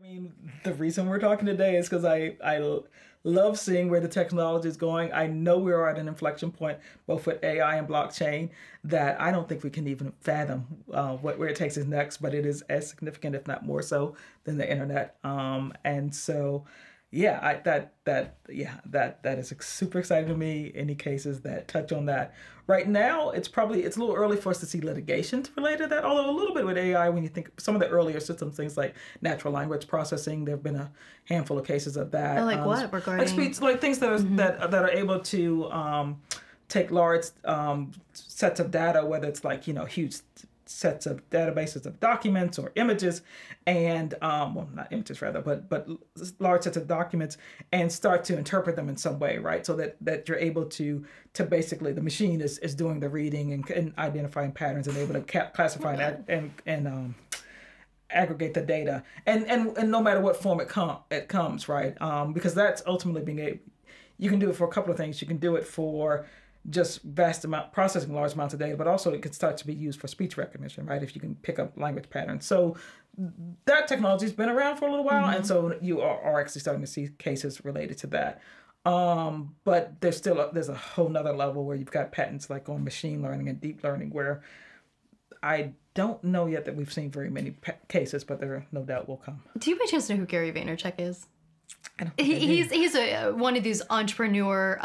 I mean, the reason we're talking today is because I love seeing where the technology is going. I know we're at an inflection point, both with AI and blockchain, that I don't think we can even fathom where it takes us next, but it is as significant, if not more so, than the internet. And so, yeah, that is super exciting to me. Any cases that touch on that right now, it's a little early for us to see litigations related to that. Although a little bit with AI, when you think some of the earlier systems, things like natural language processing, there have been a handful of cases of that. Oh, like what regarding speech, like things that are that are able to take large sets of data, whether it's like huge sets of databases of documents or images, and well, not images rather, but large sets of documents, and start to interpret them in some way, right? So that you're able to basically, the machine is doing the reading and identifying patterns and able to classify and aggregate the data, and no matter what form it comes, right? Because that's ultimately being able. You can do it for a couple of things. You can do it for just processing large amounts of data, but also it could start to be used for speech recognition, right? If you can pick up language patterns. So that technology's been around for a little while, and so you are actually starting to see cases related to that. But there's a whole nother level where you've got patents like on machine learning and deep learning, where I don't know yet that we've seen very many cases, but there no doubt will come. Do you by chance know who Gary Vaynerchuk is? I don't He's one of these entrepreneur,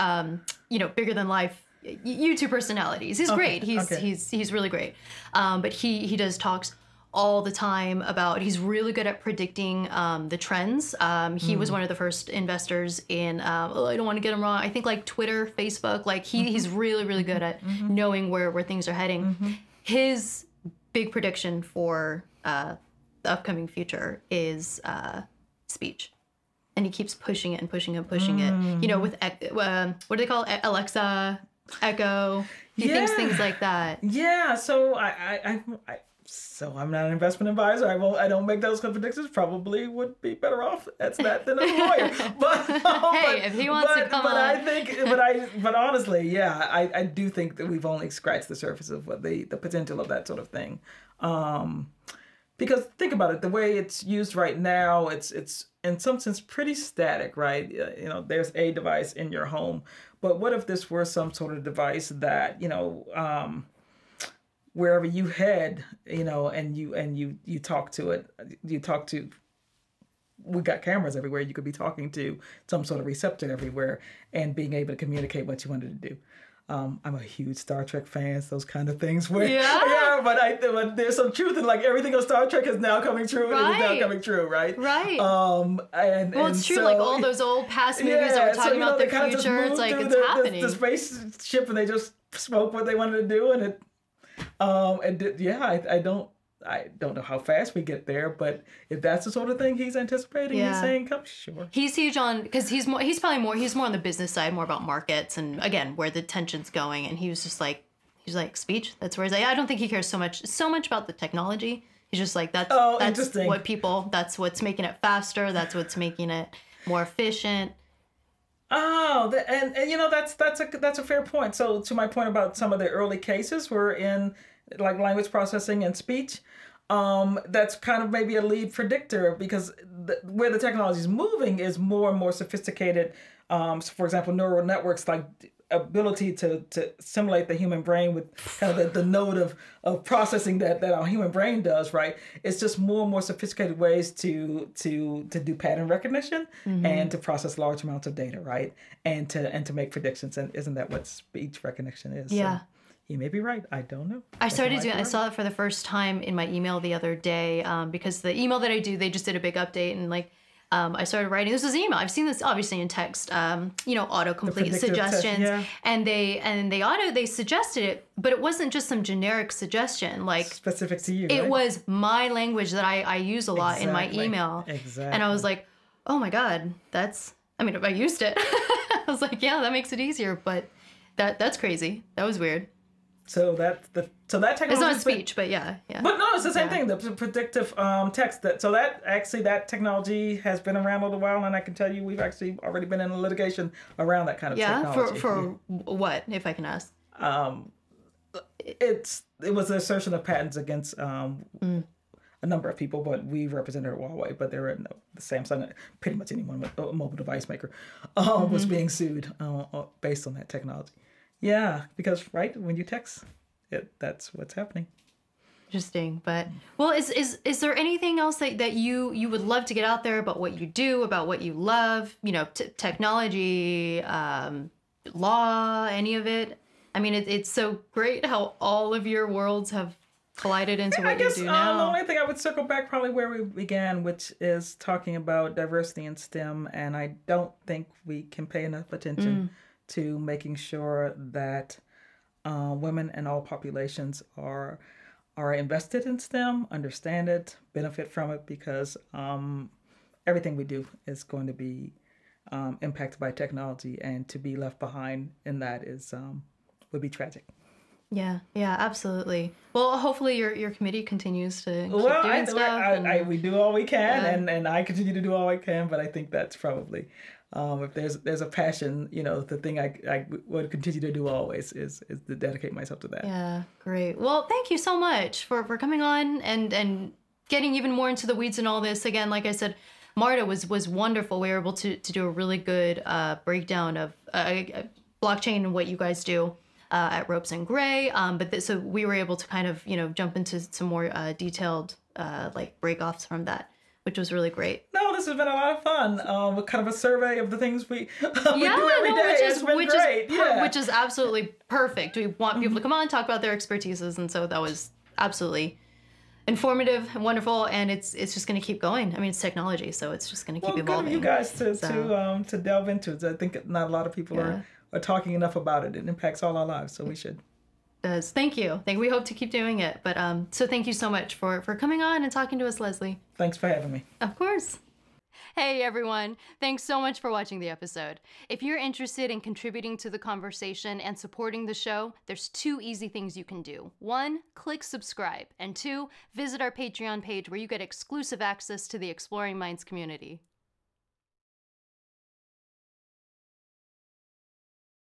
bigger than life YouTube personalities. He's great. He's really great. But he does talks all the time about. He's really good at predicting the trends. He was one of the first investors in. I don't want to get him wrong. I think like Twitter, Facebook. Like he's really really good at knowing where things are heading. His big prediction for the upcoming future is speech. And he keeps pushing it and pushing it and pushing it. With what do they call it? Alexa, Echo. He thinks things like that. Yeah. So so I'm not an investment advisor. I don't make those kind of predictions. Probably would be better off at that than a lawyer. If he wants to come on. But honestly, yeah, I do think that we've only scratched the surface of what the potential of that sort of thing. Because think about it, the way it's used right now, it's in some sense pretty static, right? There's a device in your home, but what if this were some sort of device that wherever you head, and you talk to it, we got cameras everywhere. You could be talking to some sort of receptor everywhere and being able to communicate what you wanted to do. I'm a huge Star Trek fan, those kind of things. But there's some truth in like everything on Star Trek is now coming true. Right. It is now coming true, right? Right. It's true. So, like all those old past movies that were talking about the future. It's like it's happening. The spaceship, and they just spoke what they wanted to do, and I don't know how fast we get there, but if that's the sort of thing he's anticipating, he's saying, "Come, sure." He's huge on because he's more on the business side, more about markets and again where the tension's going. And he was just like, speech. That's where he's like, I don't think he cares so much about the technology. He's just like that's that's what's making it faster. That's what's making it more efficient. Oh, that's a fair point. So to my point about some of the early cases were in like language processing and speech. That's kind of maybe a lead predictor because where the technology is moving is more and more sophisticated. So for example, neural networks, like ability to simulate the human brain with kind of the node of processing that our human brain does, right? It's just more and more sophisticated ways to do pattern recognition and to process large amounts of data, right? And to make predictions. And isn't that what speech recognition is? Yeah. So you may be right. I don't know. I saw it for the first time in my email the other day because the email that I do, they just did a big update and like I started writing. This was email. I've seen this obviously in text. Autocomplete suggestions, and they suggested it, but it wasn't just some generic suggestion like specific to you. It right? was my language that I use a lot in my email. Exactly. And I was like, oh my god, if I used it, I was like, yeah, that makes it easier. But that's crazy. That was weird. So that technology. It's not speech, but yeah. But no, it's the same thing. The predictive text. That technology has been around a little while, and I can tell you we've actually already been in litigation around that kind of technology. For what, if I can ask? It was the assertion of patents against a number of people, but we represented Huawei. But there were the Samsung, pretty much anyone with a mobile device maker was being sued based on that technology. Yeah, because right when you text, that's what's happening. Interesting. But well, is there anything else that you would love to get out there about what you do, about what you love? You know, technology, law, any of it? I mean, it's so great how all of your worlds have collided into what you do now. The only thing I would circle back probably where we began, which is talking about diversity in STEM, and I don't think we can pay enough attention to making sure that women and all populations are invested in STEM, understand it, benefit from it, because everything we do is going to be impacted by technology, and to be left behind in that is would be tragic. Yeah, absolutely. Well, hopefully your committee continues to keep doing stuff. We do all we can, and I continue to do all I can, but I think that's probably, if there's a passion, the thing I would continue to do always is to dedicate myself to that. Yeah, great. Well, thank you so much for coming on and getting even more into the weeds and all this. Again, like I said, Marta was wonderful. We were able to do a really good breakdown of blockchain and what you guys do at Ropes and Gray. So we were able to kind of, jump into some more detailed like break-offs from that, which was really great. No, this has been a lot of fun. Kind of a survey of the things we do every day. Which is absolutely perfect. We want people to come on, talk about their expertises, and so that was absolutely informative and wonderful, and it's just going to keep going. I mean, it's technology, so it's just going to keep evolving. Good of you guys to delve into it. I think not a lot of people are talking enough about it. It impacts all our lives, so we should. It does. Thank you. We hope to keep doing it. But so thank you so much for coming on and talking to us, Leslie. Thanks for having me. Of course. Hey everyone, thanks so much for watching the episode. If you're interested in contributing to the conversation and supporting the show, there's 2 easy things you can do. 1, click subscribe, and 2, visit our Patreon page where you get exclusive access to the Exploring Minds community.